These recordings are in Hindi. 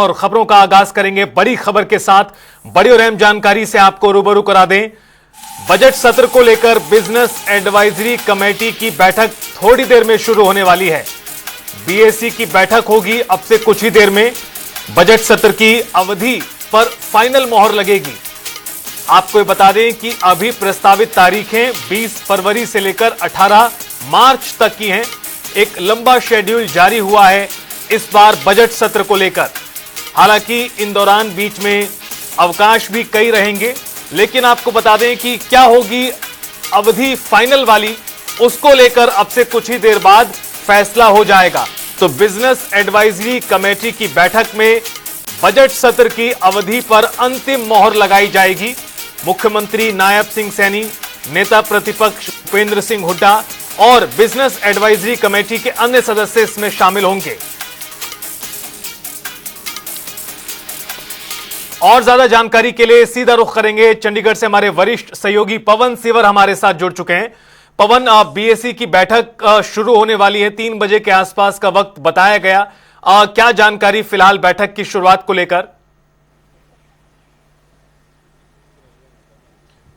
और खबरों का आगाज करेंगे बड़ी खबर के साथ। बड़ी और अहम जानकारी से आपको रूबरू करा दें। बजट सत्र को लेकर बिजनेस एडवाइजरी कमेटी की बैठक थोड़ी देर में शुरू होने वाली है। बीएसी की बैठक होगी अब से कुछ ही देर में। बजट सत्र की अवधि पर फाइनल मोहर लगेगी। आपको ये बता दें कि अभी प्रस्तावित तारीखें 20 फरवरी से लेकर 18 मार्च तक की हैं। एक लंबा शेड्यूल जारी हुआ है इस बार बजट सत्र को लेकर। हालांकि इन दौरान बीच में अवकाश भी कई रहेंगे, लेकिन आपको बता दें कि क्या होगी अवधि फाइनल वाली, उसको लेकर अब से कुछ ही देर बाद फैसला हो जाएगा। तो बिजनेस एडवाइजरी कमेटी की बैठक में बजट सत्र की अवधि पर अंतिम मोहर लगाई जाएगी। मुख्यमंत्री नायब सिंह सैनी, नेता प्रतिपक्ष भूपेंद्र सिंह हुड्डा और बिजनेस एडवाइजरी कमेटी के अन्य सदस्य इसमें शामिल होंगे। और ज्यादा जानकारी के लिए सीधा रुख करेंगे चंडीगढ़ से हमारे वरिष्ठ सहयोगी पवन सिवर हमारे साथ जुड़ चुके हैं। पवन, बीएसी की बैठक शुरू होने वाली है, 3 बजे के आसपास का वक्त बताया गया। क्या जानकारी फिलहाल बैठक की शुरुआत को लेकर?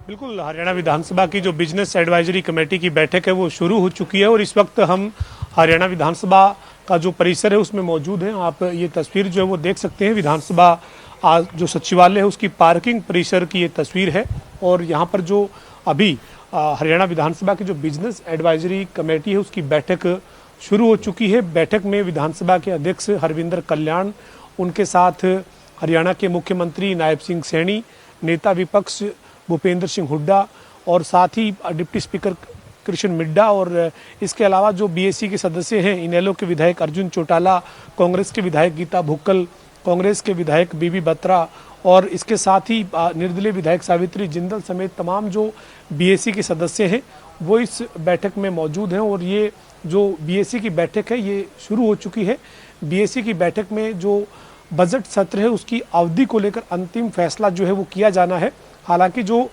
बिल्कुल, हरियाणा विधानसभा की जो बिजनेस एडवाइजरी कमेटी की बैठक है वो शुरू हो चुकी है और इस वक्त हम हरियाणा विधानसभा का जो परिसर है उसमें मौजूद हैं। आप ये तस्वीर जो है वो देख सकते हैं। विधानसभा जो सचिवालय है उसकी पार्किंग परिसर की ये तस्वीर है और यहाँ पर जो अभी हरियाणा विधानसभा की जो बिजनेस एडवाइजरी कमेटी है उसकी बैठक शुरू हो चुकी है। बैठक में विधानसभा के अध्यक्ष हरविंदर कल्याण, उनके साथ हरियाणा के मुख्यमंत्री नायब सिंह सैनी, नेता विपक्ष भूपेंद्र सिंह हुड्डा और साथ ही डिप्टी स्पीकर कृष्ण मिड्डा और इसके अलावा जो बीएसी के सदस्य हैं, इनेलो के विधायक अर्जुन चौटाला, कांग्रेस के विधायक गीता भुक्कल, कांग्रेस के विधायक बीबी बत्रा और इसके साथ ही निर्दलीय विधायक सावित्री जिंदल समेत तमाम जो बीएसी के सदस्य हैं वो इस बैठक में मौजूद हैं। और ये जो बीएसी की बैठक है ये शुरू हो चुकी है। बीएसी की बैठक में जो बजट सत्र है उसकी अवधि को लेकर अंतिम फैसला जो है वो किया जाना है। हालांकि जो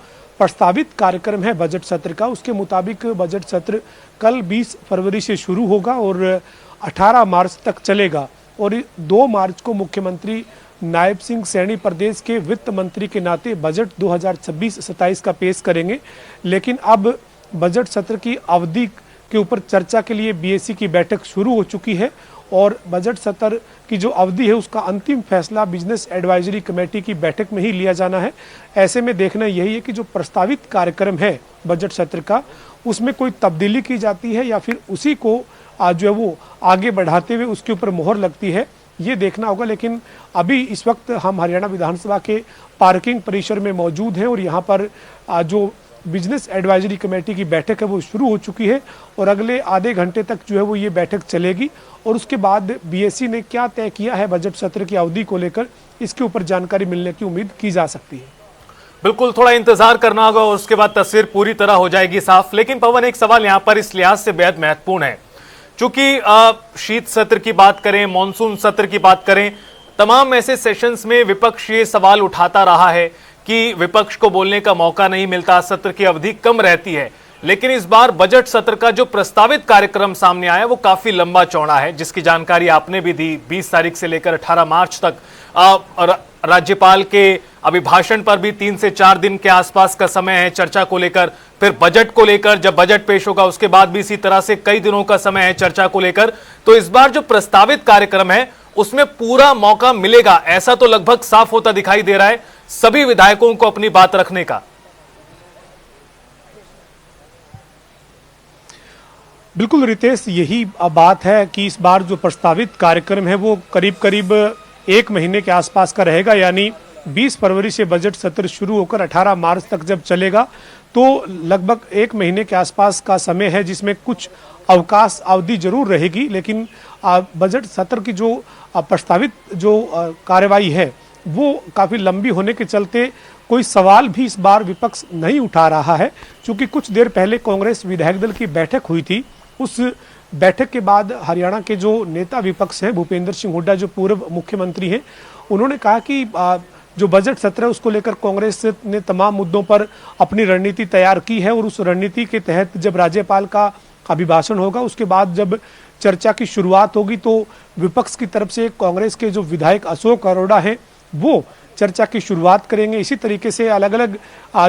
प्रस्तावित कार्यक्रम है बजट सत्र का, उसके मुताबिक बजट सत्र कल 20 फरवरी से शुरू होगा और 18 मार्च तक चलेगा और 2 मार्च को मुख्यमंत्री नायब सिंह सैनी प्रदेश के वित्त मंत्री के नाते बजट 2026-27 का पेश करेंगे। लेकिन अब बजट सत्र की अवधि के ऊपर चर्चा के लिए बीएसी की बैठक शुरू हो चुकी है और बजट सत्र की जो अवधि है उसका अंतिम फैसला बिजनेस एडवाइजरी कमेटी की बैठक में ही लिया जाना है। ऐसे में देखना यही है कि जो प्रस्तावित कार्यक्रम है बजट सत्र का उसमें कोई तब्दीली की जाती है या फिर उसी को जो है वो आगे बढ़ाते हुए उसके ऊपर मोहर लगती है, ये देखना होगा। लेकिन अभी इस वक्त हम हरियाणा विधानसभा के पार्किंग परिसर में मौजूद हैं और यहाँ पर जो बिजनेस एडवाइजरी कमेटी की बैठक है वो शुरू हो चुकी है और अगले आधे घंटे तक जो है वो ये बैठक चलेगी और उसके बाद बीएसी ने क्या तय किया है बजट सत्र की अवधि को लेकर, इसके ऊपर जानकारी मिलने की उम्मीद की जा सकती है। बिल्कुल, थोड़ा इंतजार करना होगा और उसके बाद तस्वीर पूरी तरह हो जाएगी साफ। लेकिन पवन, एक सवाल यहाँ पर इस लिहाज से बेहद महत्वपूर्ण है, चूंकि शीत सत्र की बात करें, मानसून सत्र की बात करें, तमाम ऐसे सेशंस में विपक्ष ये सवाल उठाता रहा है कि विपक्ष को बोलने का मौका नहीं मिलता, सत्र की अवधि कम रहती है। लेकिन इस बार बजट सत्र का जो प्रस्तावित कार्यक्रम सामने आया वो काफी लंबा चौड़ा है, जिसकी जानकारी आपने भी दी। 20 तारीख से लेकर 18 मार्च तक राज्यपाल के अभिभाषण पर भी 3 से 4 दिन के आसपास का समय है चर्चा को लेकर। फिर बजट को लेकर जब बजट पेश होगा उसके बाद भी इसी तरह से कई दिनों का समय है चर्चा को लेकर। तो इस बार जो प्रस्तावित कार्यक्रम है उसमें पूरा मौका मिलेगा, ऐसा तो लगभग साफ होता दिखाई दे रहा है सभी विधायकों को अपनी बात रखने का। बिल्कुल रितेश, यही बात है कि इस बार जो प्रस्तावित कार्यक्रम है वो करीब करीब 1 महीने के आसपास का रहेगा। यानी 20 फरवरी से बजट सत्र शुरू होकर 18 मार्च तक जब चलेगा तो लगभग 1 महीने के आसपास का समय है, जिसमें कुछ अवकाश अवधि जरूर रहेगी। लेकिन बजट सत्र की जो प्रस्तावित जो कार्यवाही है वो काफ़ी लंबी होने के चलते कोई सवाल भी इस बार विपक्ष नहीं उठा रहा है। क्योंकि कुछ देर पहले कांग्रेस विधायक दल की बैठक हुई थी, उस बैठक के बाद हरियाणा के जो नेता विपक्ष हैं भूपेंद्र सिंह हुड्डा जो पूर्व मुख्यमंत्री हैं, उन्होंने कहा कि जो बजट सत्र है उसको लेकर कांग्रेस ने तमाम मुद्दों पर अपनी रणनीति तैयार की है और उस रणनीति के तहत जब राज्यपाल का अभिभाषण होगा उसके बाद जब चर्चा की शुरुआत होगी तो विपक्ष की तरफ से कांग्रेस के जो विधायक अशोक अरोड़ा हैं वो चर्चा की शुरुआत करेंगे। इसी तरीके से अलग अलग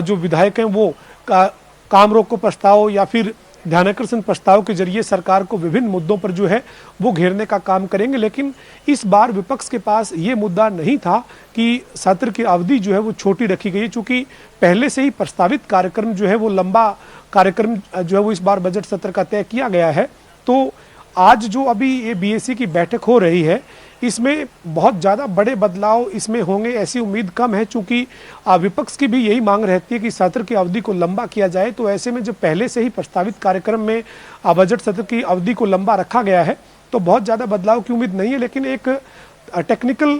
जो विधायक हैं वो काम रोको प्रस्ताव या फिर ध्यानाकर्षण प्रस्ताव के जरिए सरकार को विभिन्न मुद्दों पर जो है वो घेरने का काम करेंगे। लेकिन इस बार विपक्ष के पास ये मुद्दा नहीं था कि सत्र की अवधि जो है वो छोटी रखी गई है, चूंकि पहले से ही प्रस्तावित कार्यक्रम जो है वो लंबा कार्यक्रम जो है वो इस बार बजट सत्र का तय किया गया है। तो आज जो अभी ये बीएसी की बैठक हो रही है इसमें बहुत ज़्यादा बड़े बदलाव इसमें होंगे ऐसी उम्मीद कम है, चूंकि विपक्ष की भी यही मांग रहती है कि सत्र की अवधि को लंबा किया जाए। तो ऐसे में जब पहले से ही प्रस्तावित कार्यक्रम में बजट सत्र की अवधि को लंबा रखा गया है तो बहुत ज़्यादा बदलाव की उम्मीद नहीं है। लेकिन एक टेक्निकल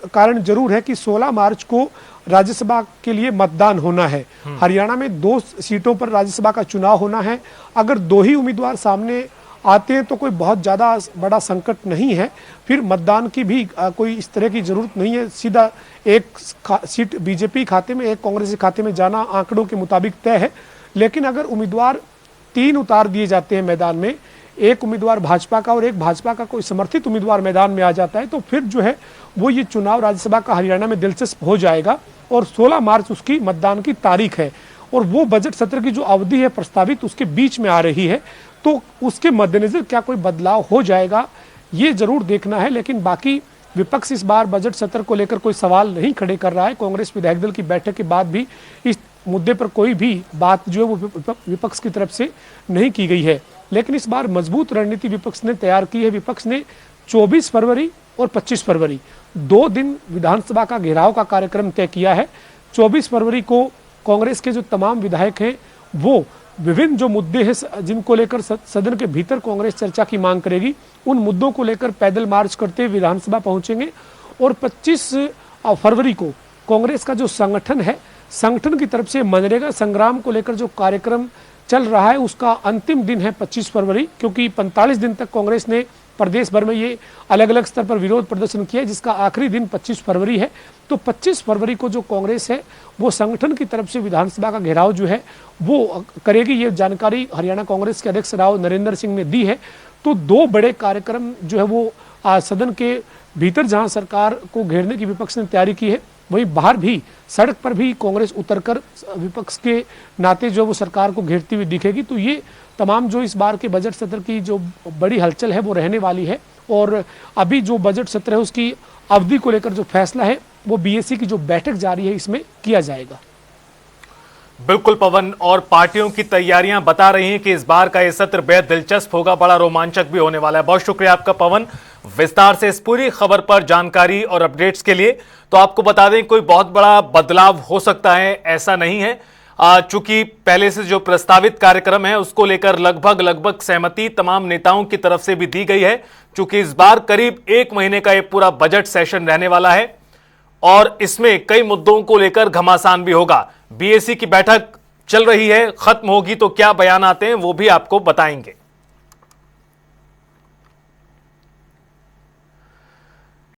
कारण जरूर है कि 16 मार्च को राज्यसभा के लिए मतदान होना है। हरियाणा में 2 सीटों पर राज्यसभा का चुनाव होना है। अगर 2 ही उम्मीदवार सामने आते हैं तो कोई बहुत ज़्यादा बड़ा संकट नहीं है, फिर मतदान की भी कोई इस तरह की जरूरत नहीं है। सीधा एक सीट बीजेपी खाते में, एक कांग्रेस के खाते में जाना आंकड़ों के मुताबिक तय है। लेकिन अगर उम्मीदवार 3 उतार दिए जाते हैं मैदान में, एक उम्मीदवार भाजपा का और एक भाजपा का कोई समर्थित उम्मीदवार मैदान में आ जाता है तो फिर जो है वो ये चुनाव राज्यसभा का हरियाणा में दिलचस्प हो जाएगा। और 16 मार्च उसकी मतदान की तारीख है और वो बजट सत्र की जो अवधि है प्रस्तावित उसके बीच में आ रही है, तो उसके मद्देनजर क्या कोई बदलाव हो जाएगा ये जरूर देखना है। लेकिन बाकी विपक्ष इस बार बजट सत्र को लेकर कोई सवाल नहीं खड़े कर रहा है। कांग्रेस विधायक दल की बैठक के बाद भी इस मुद्दे पर कोई भी बात जो है वो विपक्ष की तरफ से नहीं की गई है। लेकिन इस बार मजबूत रणनीति विपक्ष ने तैयार की है। विपक्ष ने 24 फरवरी और 25 फरवरी 2 दिन विधानसभा का घेराव का कार्यक्रम तय किया है। 24 फरवरी को कांग्रेस के जो तमाम विधायक हैं वो विभिन्न जो मुद्दे हैं जिनको लेकर सदन के भीतर कांग्रेस चर्चा की मांग करेगी उन मुद्दों को लेकर पैदल मार्च करते हुए विधानसभा पहुंचेंगे। और 25 फरवरी को कांग्रेस का जो संगठन है, संगठन की तरफ से मनरेगा संग्राम को लेकर जो कार्यक्रम चल रहा है उसका अंतिम दिन है 25 फरवरी, क्योंकि 45 दिन तक कांग्रेस ने प्रदेश भर में ये अलग अलग स्तर पर विरोध प्रदर्शन किया, जिसका आखिरी दिन 25 फरवरी है। तो 25 फरवरी को जो कांग्रेस है वो संगठन की तरफ से विधानसभा का घेराव जो है वो करेगी। ये जानकारी हरियाणा कांग्रेस के अध्यक्ष राव नरेंद्र सिंह ने दी है। तो 2 बड़े कार्यक्रम जो है वो सदन के भीतर जहां सरकार को घेरने की विपक्ष ने तैयारी की है, वहीं बाहर भी सड़क पर भी कांग्रेस उतरकर विपक्ष के नाते जो वो सरकार को घेरती हुई दिखेगी। तो ये तमाम जो इस बार के बजट सत्र की जो बड़ी हलचल है वो रहने वाली है। और अभी जो बजट सत्र है उसकी अवधि को लेकर जो फैसला है वो बीएसी की जो बैठक जारी है इसमें किया जाएगा। बिल्कुल पवन, और पार्टियों की तैयारियां बता रही हैं कि इस बार का यह सत्र बेहद दिलचस्प होगा, बड़ा रोमांचक भी होने वाला है। बहुत शुक्रिया आपका पवन, विस्तार से इस पूरी खबर पर जानकारी और अपडेट्स के लिए। तो आपको बता दें कोई बहुत बड़ा बदलाव हो सकता है ऐसा नहीं है, चूंकि पहले से जो प्रस्तावित कार्यक्रम है उसको लेकर लगभग सहमति तमाम नेताओं की तरफ से भी दी गई है। चूंकि इस बार करीब 1 महीने का यह पूरा बजट सेशन रहने वाला है और इसमें कई मुद्दों को लेकर घमासान भी होगा। बीएसी की बैठक चल रही है, खत्म होगी तो क्या बयान आते हैं वो भी आपको बताएंगे।